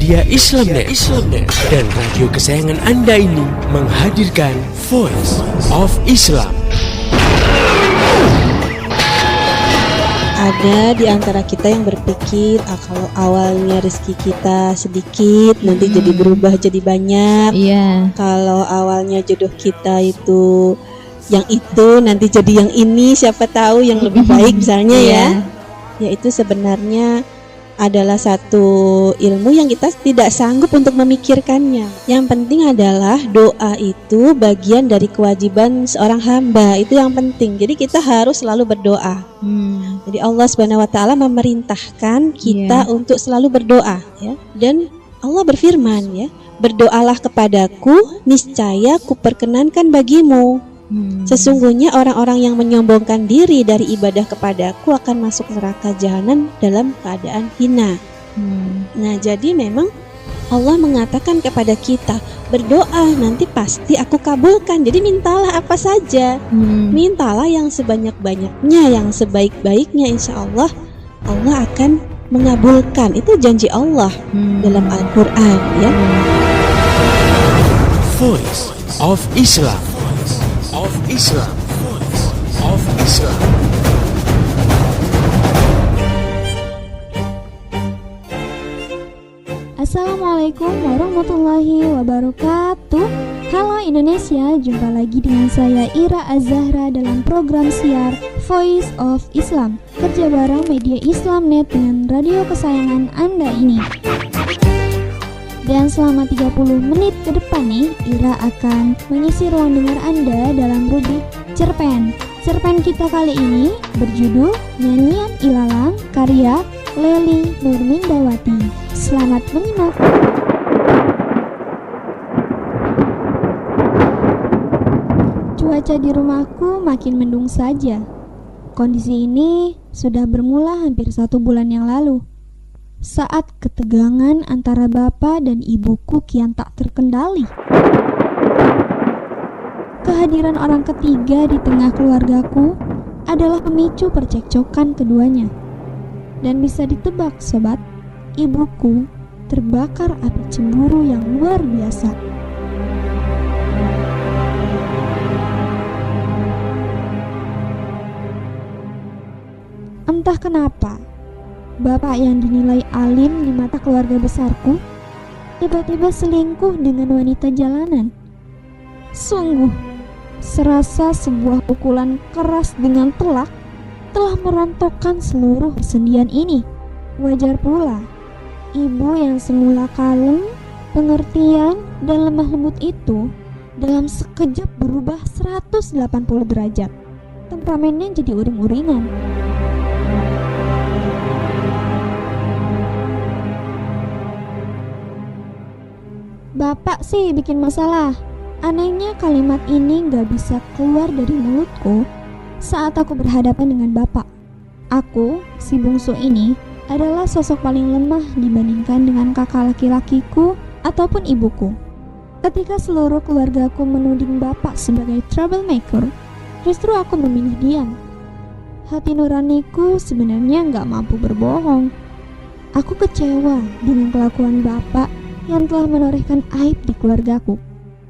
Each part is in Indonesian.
Media Islamnet dan radio kesayangan Anda ini menghadirkan Voice of Islam. Ada di antara kita yang berpikir kalau awalnya rezeki kita sedikit nanti jadi berubah jadi banyak. Kalau awalnya jodoh kita itu yang itu nanti jadi yang ini, siapa tahu yang lebih baik misalnya ya. Yaitu sebenarnya adalah satu ilmu yang kita tidak sanggup untuk memikirkannya. Yang penting adalah doa itu bagian dari kewajiban seorang hamba. Itu yang penting. Jadi kita harus selalu berdoa. Jadi Allah Subhanahu wa taala memerintahkan kita untuk selalu berdoa ya. Dan Allah berfirman ya, berdoalah kepadaku, niscaya kuperkenankan bagimu. Sesungguhnya orang-orang yang menyombongkan diri dari ibadah kepadaku akan masuk neraka jahanam dalam keadaan hina. Nah, jadi memang Allah mengatakan kepada kita, berdoa nanti pasti aku kabulkan. Jadi mintalah apa saja, mintalah yang sebanyak-banyaknya, yang sebaik-baiknya, insya Allah Allah akan mengabulkan. Itu janji Allah dalam Al-Quran ya. Voice of Islam. Assalamualaikum warahmatullahi wabarakatuh. Halo Indonesia, jumpa lagi dengan saya Ira Az-Zahra dalam program siar Voice of Islam, kerja bareng Media Islamnet dengan radio kesayangan Anda ini. Dan selama 30 menit ke depan nih, Ira akan mengisi ruang dengar Anda dalam rubrik Cerpen. Cerpen kita kali ini berjudul Nyanyian Ilalang karya Leli Nurmindawati. Selamat menyimak. Cuaca di rumahku makin mendung saja. Kondisi ini sudah bermula hampir 1 bulan yang lalu. Saat ketegangan antara bapak dan ibuku kian tak terkendali. Kehadiran orang ketiga di tengah keluargaku adalah pemicu percekcokan keduanya. Dan bisa ditebak sobat, ibuku terbakar api cemburu yang luar biasa. Entah kenapa, bapak yang dinilai alim di mata keluarga besarku tiba-tiba selingkuh dengan wanita jalanan. Sungguh, serasa sebuah pukulan keras dengan telak telah merontokkan seluruh persendian ini. Wajar pula, ibu yang semula kalem, pengertian, dan lemah lembut itu dalam sekejap berubah 180 derajat. Temperamennya jadi uring-uringan. Bapak sih bikin masalah. Anehnya kalimat ini gak bisa keluar dari mulutku saat aku berhadapan dengan bapak. Aku, si bungsu ini, adalah sosok paling lemah dibandingkan dengan kakak laki-lakiku ataupun ibuku. Ketika seluruh keluargaku menuding bapak sebagai troublemaker, justru aku memilih diam. Hati nuraniku sebenarnya gak mampu berbohong. Aku kecewa dengan kelakuan bapak yang telah menorehkan aib di keluargaku.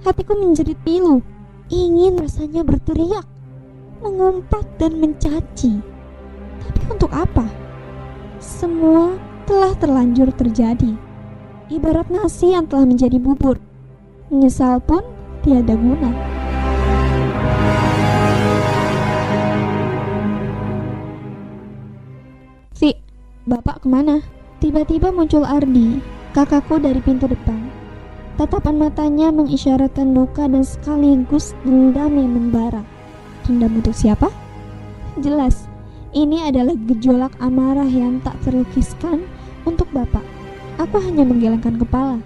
Hatiku menjerit pilu, ingin rasanya berteriak, mengumpat dan mencaci. Tapi untuk apa? Semua telah terlanjur terjadi. Ibarat nasi yang telah menjadi bubur. Menyesal pun tiada guna. Vi, bapak kemana? Tiba-tiba muncul Ardi, kakakku dari pintu depan. Tatapan matanya mengisyaratkan duka dan sekaligus dendam yang membara. Dendam untuk siapa? Jelas, ini adalah gejolak amarah yang tak terlukiskan untuk bapak. Aku hanya menggelengkan kepala.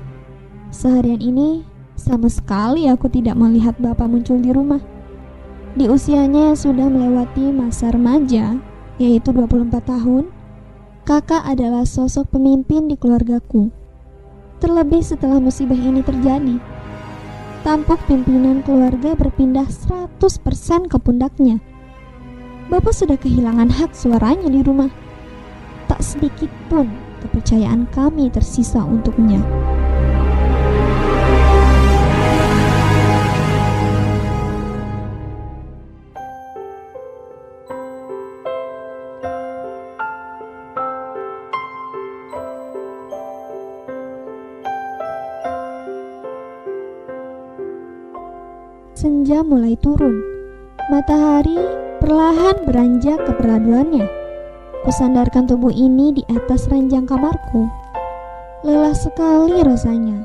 Seharian ini, sama sekali aku tidak melihat bapak muncul di rumah. Di usianya yang sudah melewati masa remaja, yaitu 24 tahun, kakak adalah sosok pemimpin di keluargaku. Terlebih setelah musibah ini terjadi, tampuk pimpinan keluarga berpindah 100% ke pundaknya. Bapak sudah kehilangan hak suaranya di rumah. Tak sedikit pun kepercayaan kami tersisa untuknya. Senja mulai turun. Matahari perlahan beranjak ke peraduannya. Kusandarkan tubuh ini di atas ranjang kamarku. Lelah sekali rasanya.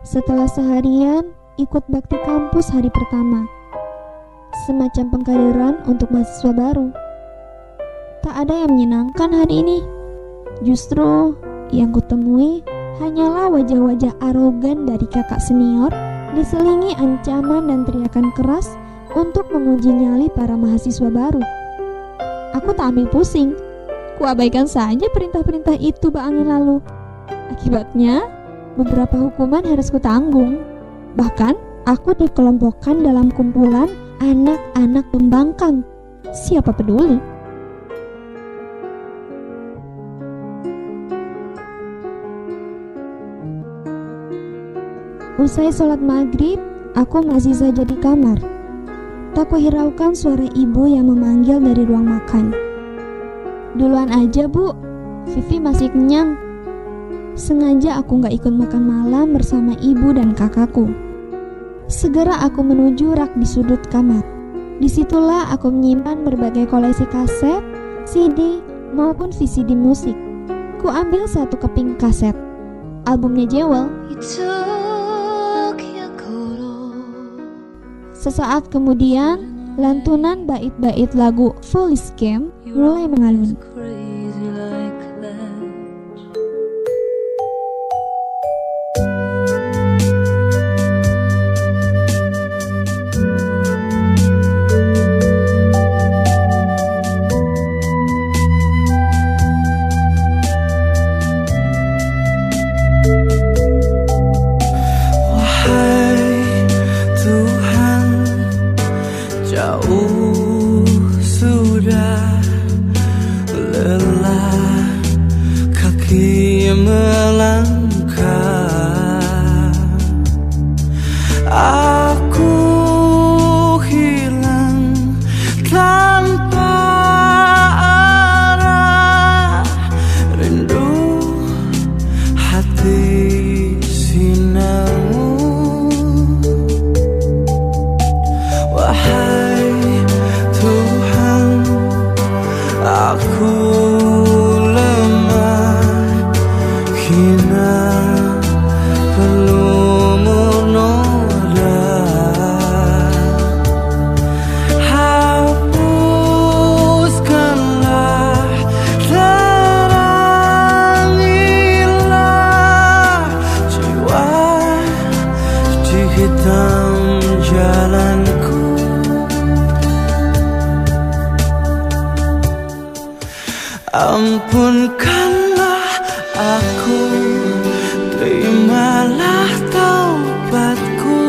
Setelah seharian ikut bakti kampus hari pertama. Semacam pengkaderan untuk mahasiswa baru. Tak ada yang menyenangkan hari ini. Justru yang kutemui hanyalah wajah-wajah arogan dari kakak senior, diselingi ancaman dan teriakan keras untuk menguji nyali para mahasiswa baru. Aku tak ambil pusing. Kuabaikan saja perintah-perintah itu bak angin lalu. Akibatnya, beberapa hukuman harus kutanggung. Bahkan, aku dikelompokkan dalam kumpulan anak-anak pembangkang. Siapa peduli? Usai sholat maghrib, aku masih saja di kamar. Tak kuhiraukan suara ibu yang memanggil dari ruang makan. Duluan aja bu, Vivi masih kenyang. Sengaja aku gak ikut makan malam bersama ibu dan kakakku. Segera aku menuju rak di sudut kamar. Disitulah aku menyimpan berbagai koleksi kaset, CD, maupun VCD musik. Ku ambil satu keping kaset, albumnya Jewel. Sesaat kemudian, lantunan bait-bait lagu Foolish Game mulai mengalun. Ampunkanlah aku, terimalah taubatku.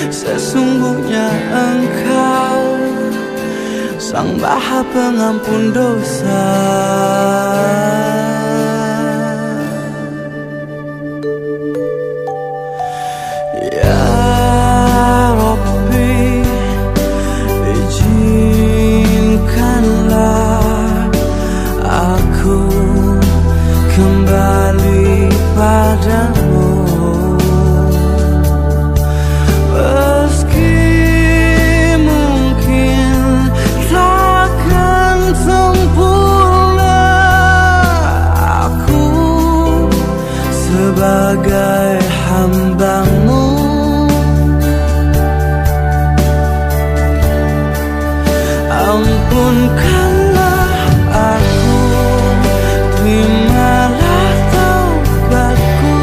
Sesungguhnya Engkau Sang Maha Pengampun dosa. Kembali padamu, meski mungkin takkan sempurna. Aku sebagai hamba-Mu, ampunkanlah aku, terimalah taubatku.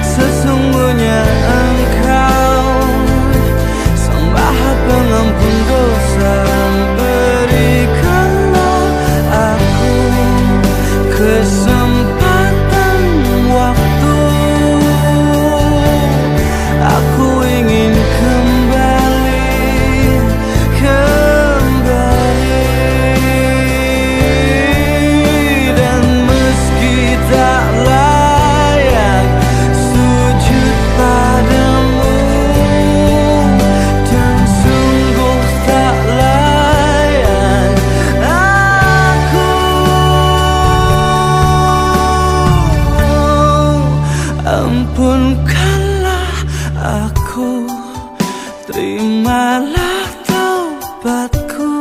Sesungguhnya Engkau Sang Maha Pengampun dosa. Berikanlah aku kesempatan Ampunkanlah aku, terimalah taubatku.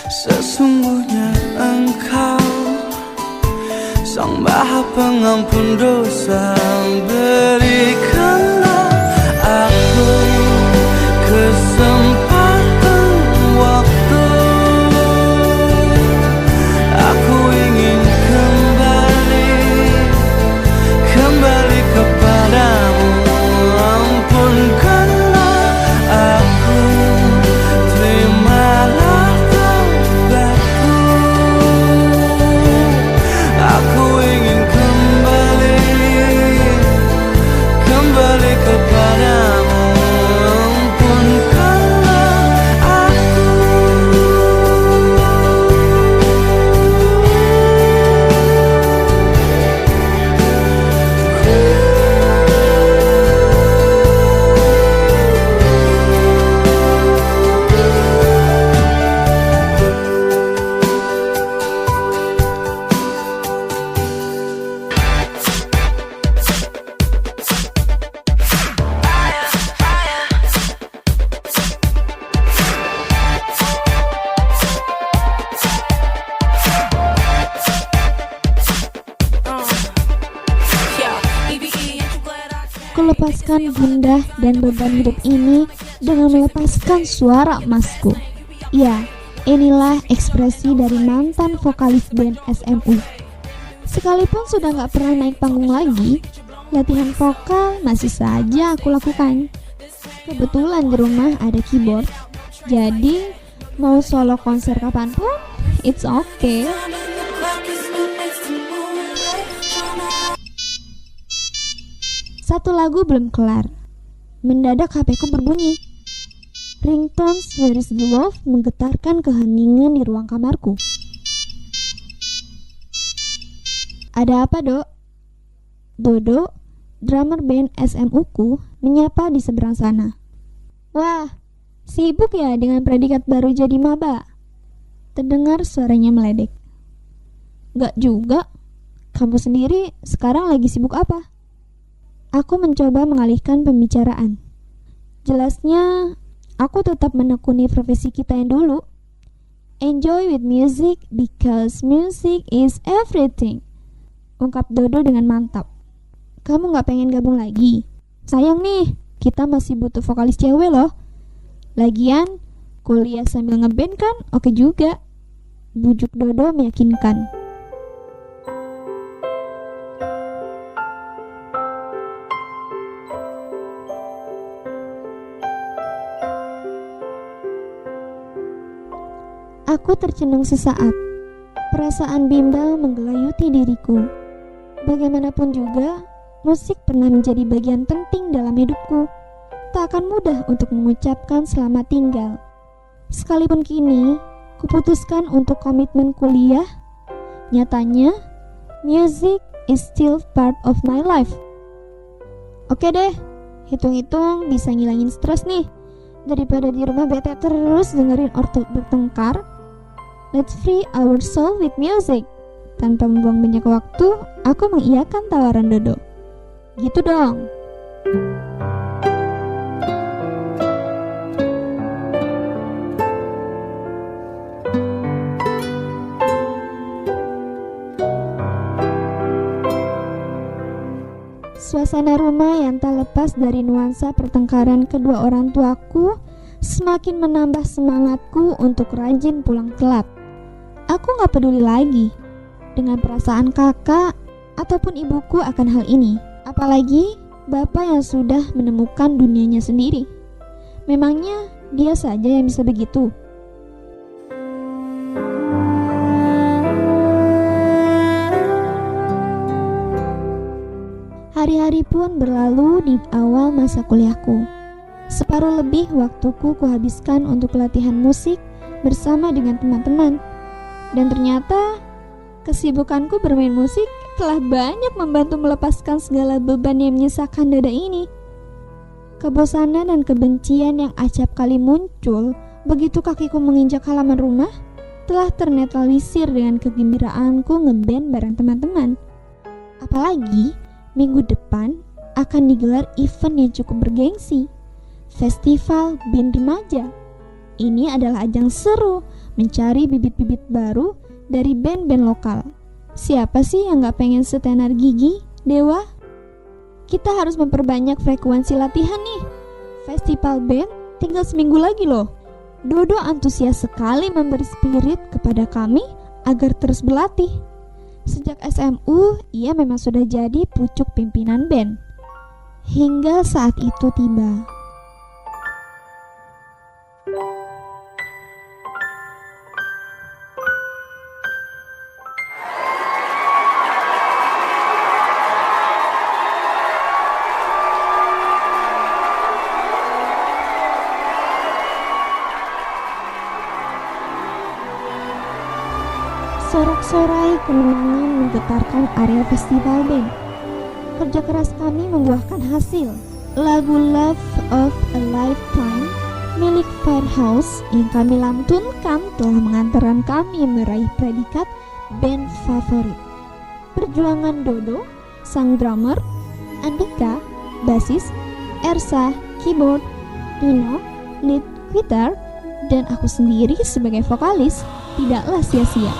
Sesungguhnya Engkau Sang Maha Pengampun dosa. Berikanlah aku kesempatan waktu. Aku ingin kembali kepadamu. Ampunkanlah aku, terimalah taubatku. Aku ingin kembali kepadamu. Ampunkanlah aku. Kulepaskan gundah dan beban hidup ini dengan melepaskan suara emasku. Ya, inilah ekspresi dari mantan vokalis band SMU. Sekalipun sudah gak pernah naik panggung lagi, latihan vokal masih saja aku lakukan. Kebetulan di rumah ada keyboard, jadi mau solo konser kapanpun, it's okay. Satu lagu belum kelar, mendadak HP-ku berbunyi. Ringtone Where Is The Love menggetarkan keheningan di ruang kamarku. Ada apa, Dok? Dodo, drummer band SMU-ku, menyapa di seberang sana. Wah, sibuk ya dengan predikat baru jadi maba? Terdengar suaranya meledek. Gak juga. Kamu sendiri sekarang lagi sibuk apa? Aku mencoba mengalihkan pembicaraan. Jelasnya, aku tetap menekuni profesi kita yang dulu. Enjoy with music because music is everything, ungkap Dodo dengan mantap. Kamu gak pengen gabung lagi? Sayang nih, kita masih butuh vokalis cewek loh. Lagian, kuliah sambil ngeband kan oke juga. Bujuk Dodo meyakinkan. Aku tercenung sesaat. Perasaan bimbang menggelayuti diriku. Bagaimanapun juga, musik pernah menjadi bagian penting dalam hidupku. Tak akan mudah untuk mengucapkan selamat tinggal. Sekalipun kini, kuputuskan untuk komitmen kuliah, nyatanya, music is still part of my life. Oke deh, hitung-hitung bisa ngilangin stres nih. Daripada di rumah bete terus dengerin ortu bertengkar, let's free our soul with music. Tanpa membuang banyak waktu, aku mengiyakan tawaran Dodo. Gitu dong. Suasana rumah yang tak lepas dari nuansa pertengkaran kedua orang tuaku semakin menambah semangatku untuk rajin pulang telat. Aku gak peduli lagi dengan perasaan kakak ataupun ibuku akan hal ini. Apalagi bapak yang sudah menemukan dunianya sendiri. Memangnya dia saja yang bisa begitu? Hari-hari pun berlalu di awal masa kuliahku. Separuh lebih waktuku kuhabiskan untuk latihan musik bersama dengan teman-teman. Dan ternyata kesibukanku bermain musik telah banyak membantu melepaskan segala beban yang menyesakan dada ini. Kebosanan dan kebencian yang acap kali muncul begitu kakiku menginjak halaman rumah telah ternetralisir dengan kegembiraanku ngeband bareng teman-teman. Apalagi Minggu depan akan digelar event yang cukup bergengsi, Festival Band Remaja. Ini adalah ajang seru mencari bibit-bibit baru dari band-band lokal. Siapa sih yang gak pengen setenar gigi, Dewa? Kita harus memperbanyak frekuensi latihan nih. Festival band tinggal seminggu lagi loh. Dodo antusias sekali memberi spirit kepada kami agar terus berlatih. Sejak SMU, ia memang sudah jadi pucuk pimpinan band. Hingga saat itu tiba. Sorak-sorai kemenangan menggetarkan area festival band. Kerja keras kami membuahkan hasil. Lagu Love of a Lifetime milik Firehouse yang kami lantunkan telah mengantarkan kami meraih predikat band favorit. Perjuangan Dodo, sang drummer, Andika, bassis, Ersa, keyboard, Nino, lead guitar, dan aku sendiri sebagai vokalis tidaklah sia-sia.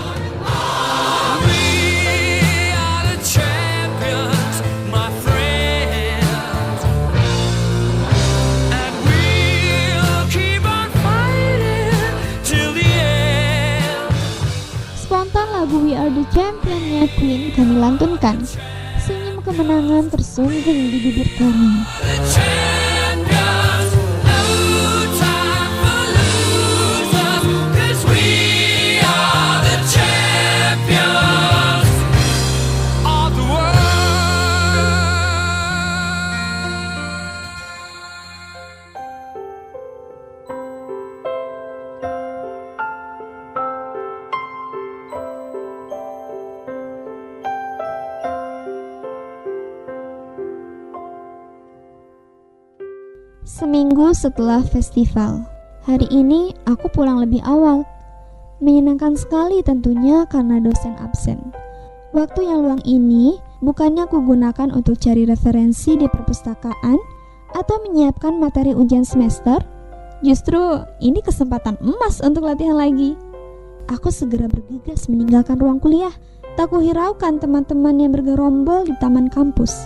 Lagu We Are The Champion-nya Queen kami lantunkan. Senyum kemenangan tersunggung di bibir kami. Seminggu setelah festival, hari ini aku pulang lebih awal. Menyenangkan sekali tentunya karena dosen absen. Waktu yang luang ini bukannya aku gunakan untuk cari referensi di perpustakaan atau menyiapkan materi ujian semester. Justru ini kesempatan emas untuk latihan lagi. Aku segera bergegas meninggalkan ruang kuliah. Tak kuhiraukan teman-teman yang bergerombol di taman kampus.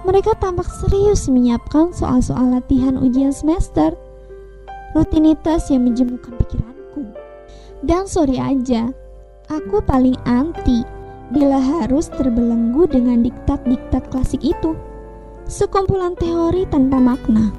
Mereka tampak serius menyiapkan soal-soal latihan ujian semester. Rutinitas yang menjemukan pikiranku. Dan sorry aja, aku paling anti bila harus terbelenggu dengan diktat-diktat klasik itu. Sekumpulan teori tanpa makna.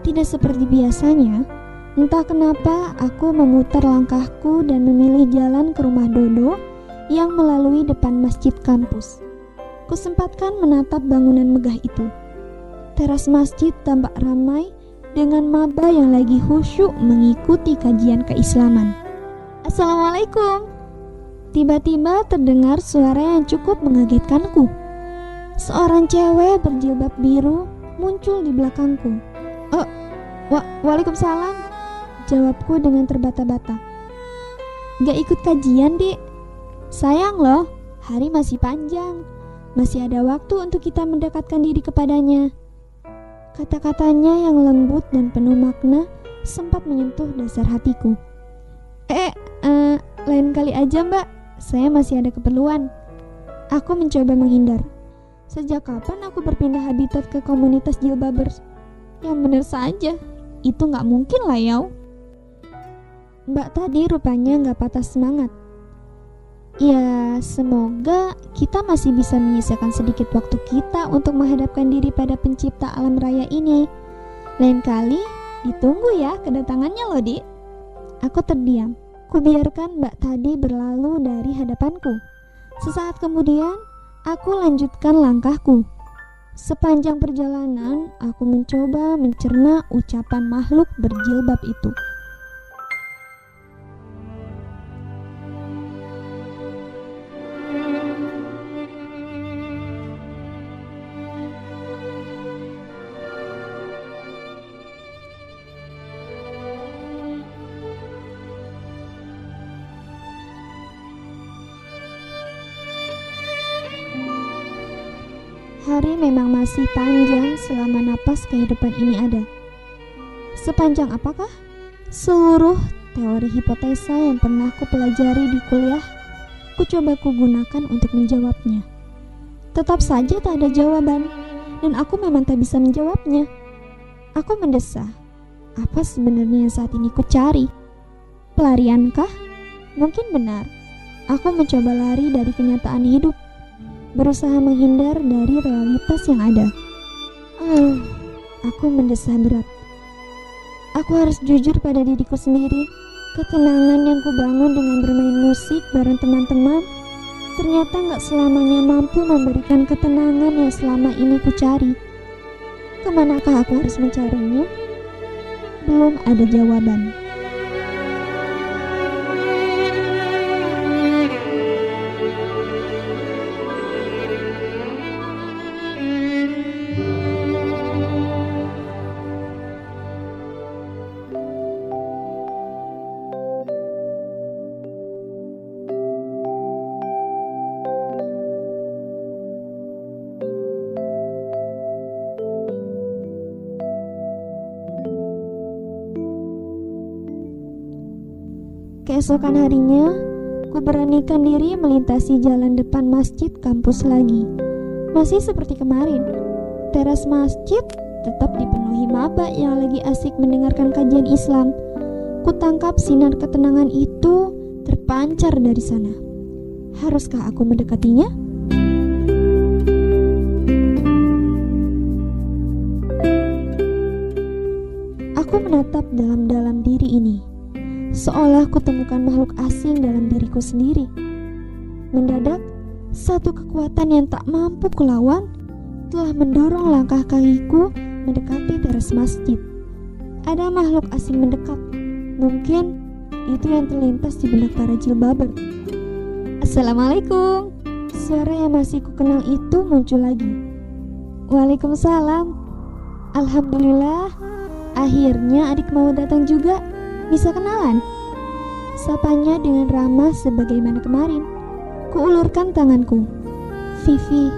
Tidak seperti biasanya, entah kenapa aku memutar langkahku dan memilih jalan ke rumah Dodo yang melalui depan masjid kampus. Kusempatkan menatap bangunan megah itu. Teras masjid tampak ramai dengan maba yang lagi khusyuk mengikuti kajian keislaman. Assalamualaikum. Tiba-tiba terdengar suara yang cukup mengagetkanku. Seorang cewek berjilbab biru muncul di belakangku. Waalaikumsalam, jawabku dengan terbata-bata. Gak ikut kajian, Dik? Sayang loh, hari masih panjang. Masih ada waktu untuk kita mendekatkan diri kepadanya. Kata-katanya yang lembut dan penuh makna sempat menyentuh dasar hatiku. Lain kali aja, Mbak. Saya masih ada keperluan. Aku mencoba menghindar. Sejak kapan aku berpindah habitat ke komunitas jilbabers? Yang bener saja, itu gak mungkin lah ya. Mbak tadi rupanya gak patah semangat. Ya, semoga kita masih bisa menyisakan sedikit waktu kita untuk menghadapkan diri pada pencipta alam raya ini. Lain kali, ditunggu ya kedatangannya loh, Dik. Aku terdiam. Kubiarkan Mbak tadi berlalu dari hadapanku. Sesaat kemudian, aku lanjutkan langkahku. Sepanjang perjalanan, aku mencoba mencerna ucapan makhluk berjilbab itu. Hari memang masih panjang selama napas kehidupan ini ada. Sepanjang apakah? Seluruh teori hipotesa yang pernah ku pelajari di kuliah, ku coba ku gunakan untuk menjawabnya. Tetap saja tak ada jawaban, dan aku memang tak bisa menjawabnya. Aku mendesah, apa sebenarnya yang saat ini ku cari? Pelariankah? Mungkin benar. Aku mencoba lari dari kenyataan hidup, berusaha menghindar dari realitas yang ada. Aku mendesah berat. Aku harus jujur pada diriku sendiri. Ketenangan yang kubangun dengan bermain musik bareng teman-teman ternyata gak selamanya mampu memberikan ketenangan yang selama ini ku cari. Kemanakah aku harus mencarinya? Belum ada jawaban. Keesokan harinya, ku beranikan diri melintasi jalan depan masjid kampus lagi. Masih seperti kemarin, teras masjid tetap dipenuhi maba yang lagi asik mendengarkan kajian Islam. Ku tangkap sinar ketenangan itu terpancar dari sana. Haruskah aku mendekatinya? Aku menatap dalam-dalam diri ini, seolah kutemukan makhluk asing dalam diriku sendiri. Mendadak, satu kekuatan yang tak mampu kulawan telah mendorong langkah kakiku mendekati teras masjid. Ada makhluk asing mendekat. Mungkin itu yang terlintas di benak para jilbaber. Assalamualaikum. Suara yang masih kukenal itu muncul lagi. Waalaikumsalam. Alhamdulillah, akhirnya adik mau datang juga. Bisa kenalan? Sapanya dengan ramah sebagaimana kemarin. Kuulurkan tanganku. Vivi.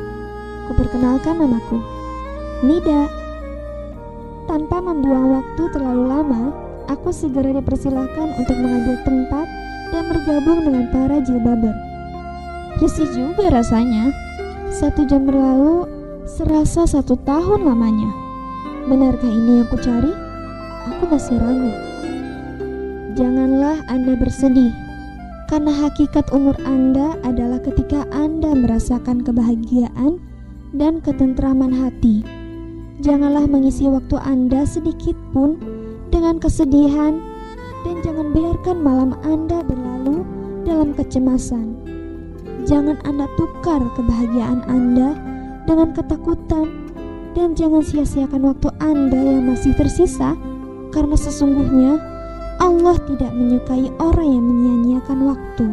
Kuperkenalkan namaku. Nida. Tanpa membuang waktu terlalu lama, aku segera dipersilahkan untuk mengambil tempat dan bergabung dengan para jilbaber. Risih juga rasanya. 1 jam berlalu, serasa 1 tahun lamanya. Benarkah ini yang ku cari? Aku masih ragu. Janganlah Anda bersedih, karena hakikat umur Anda adalah ketika Anda merasakan kebahagiaan dan ketentraman hati. Janganlah mengisi waktu Anda sedikit pun dengan kesedihan, dan jangan biarkan malam Anda berlalu dalam kecemasan. Jangan Anda tukar kebahagiaan Anda dengan ketakutan, dan jangan sia-siakan waktu Anda yang masih tersisa, karena sesungguhnya Allah tidak menyukai orang yang menyia-nyiakan waktu.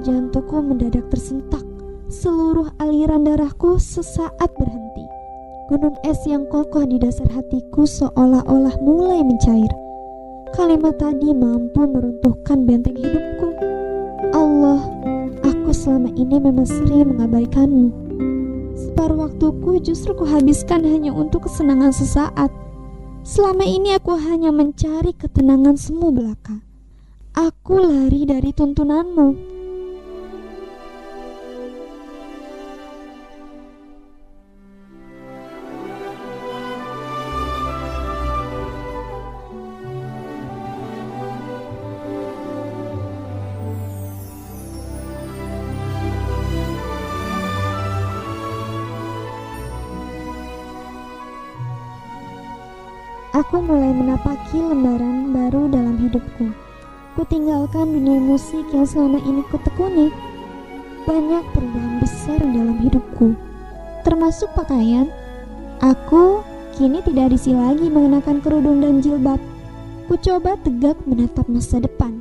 Jantungku mendadak tersentak. Seluruh aliran darahku sesaat berhenti. Gunung es yang kokoh di dasar hatiku seolah-olah mulai mencair. Kalimat tadi mampu meruntuhkan benteng hidupku. Allah, aku selama ini memang sering mengabaikanmu. Separuh waktuku justru kuhabiskan hanya untuk kesenangan sesaat. Selama ini aku hanya mencari ketenangan semu belaka. Aku lari dari tuntunanmu. Aku mulai menapaki lembaran baru dalam hidupku. Kutinggalkan dunia musik yang selama ini kutekuni. Banyak perubahan besar dalam hidupku, termasuk pakaian. Aku kini tidak risih lagi mengenakan kerudung dan jilbab. Ku coba tegak menatap masa depan.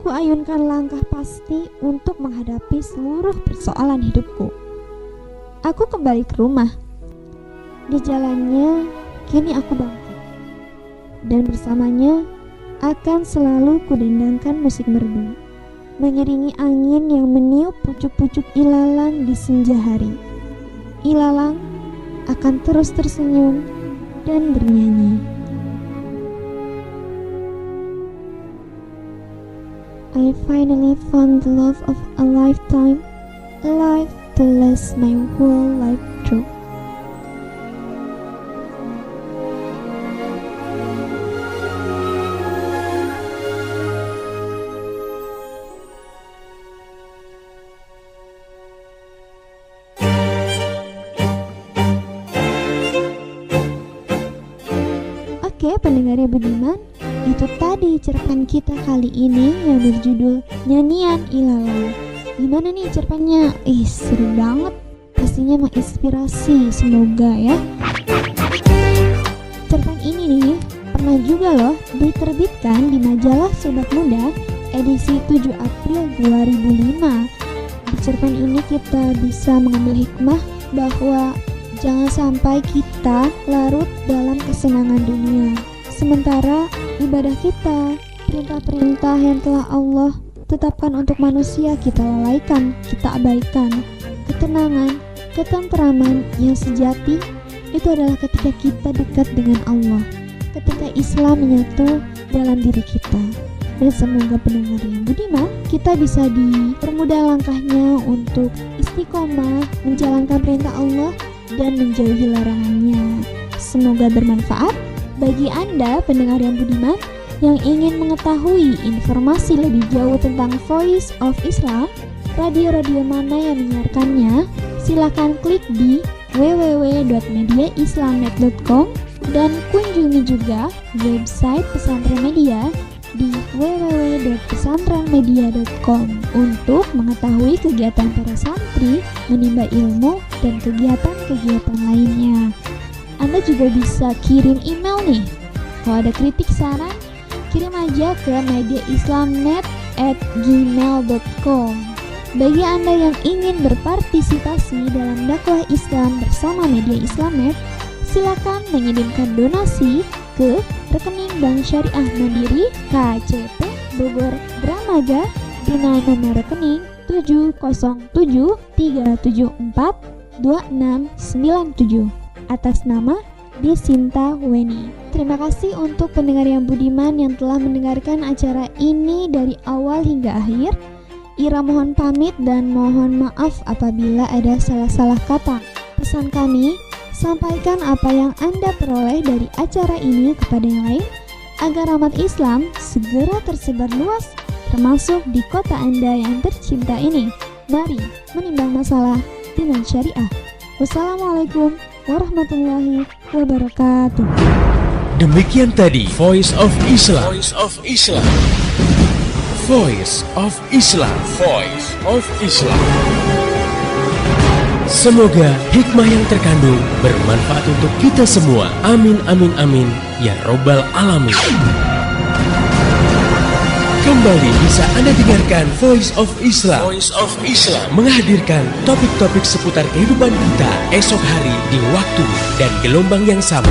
Ku ayunkan langkah pasti untuk menghadapi seluruh persoalan hidupku. Aku kembali ke rumah. Di jalannya kini aku bangkit, dan bersamanya akan selalu kudendangkan musik merdu, mengiringi angin yang meniup pucuk-pucuk ilalang di senja hari. Ilalang akan terus tersenyum dan bernyanyi. I finally found the love of a lifetime, a life to last my whole life through. Oke, pendengarnya budiman, itu tadi cerpen kita kali ini yang berjudul Nyanyian Ilalang. Gimana nih cerpennya? Seru banget. Pastinya menginspirasi, semoga ya. Cerpen ini nih pernah juga loh diterbitkan di majalah Sobat Muda edisi 7 April 2005. Di cerpen ini kita bisa mengambil hikmah bahwa jangan sampai kita larut dalam kesenangan dunia, sementara ibadah kita, perintah-perintah yang telah Allah tetapkan untuk manusia kita lalaikan, kita abaikan. Ketenangan, ketentraman yang sejati itu adalah ketika kita dekat dengan Allah, ketika Islam menyatu dalam diri kita. Dan semoga pendengar yang budiman, kita bisa dipermudah langkahnya untuk istiqomah menjalankan perintah Allah dan menjauhi larangannya. Semoga bermanfaat bagi Anda pendengar yang budiman yang ingin mengetahui informasi lebih jauh tentang Voice of Islam, radio-radio mana yang menyiarkannya. Silakan klik di www.mediaislamnet.com dan kunjungi juga website Pesantren Media di www.pesantrenmedia.com untuk mengetahui kegiatan para santri, menimba ilmu, dan kegiatan-kegiatan lainnya. Anda juga bisa kirim email nih. Kalau ada kritik saran, kirim aja ke mediaislamnet@gmail.com. Bagi Anda yang ingin berpartisipasi dalam dakwah Islam bersama Media Islamnet, silakan mengirimkan donasi ke rekening Bank Syariah Mandiri KCP Bogor Dramaga dengan nomor rekening 70737742697 atas nama Desinta Weni. Terima kasih untuk pendengar yang budiman yang telah mendengarkan acara ini dari awal hingga akhir. Ira mohon pamit dan mohon maaf apabila ada salah-salah kata. Pesan kami, sampaikan apa yang Anda peroleh dari acara ini kepada yang lain agar rahmat Islam segera tersebar luas, termasuk di kota Anda yang tercinta ini. Mari menimbang masalah dengan syariah. Wassalamualaikum warahmatullahi wabarakatuh. Demikian tadi Voice of Islam. Voice of Islam. Voice of Islam. Voice of Islam. Semoga hikmah yang terkandung bermanfaat untuk kita semua. Amin amin amin ya robbal alamin. Kembali bisa Anda dengarkan Voice of Islam. Voice of Islam menghadirkan topik-topik seputar kehidupan kita esok hari di waktu dan gelombang yang sama.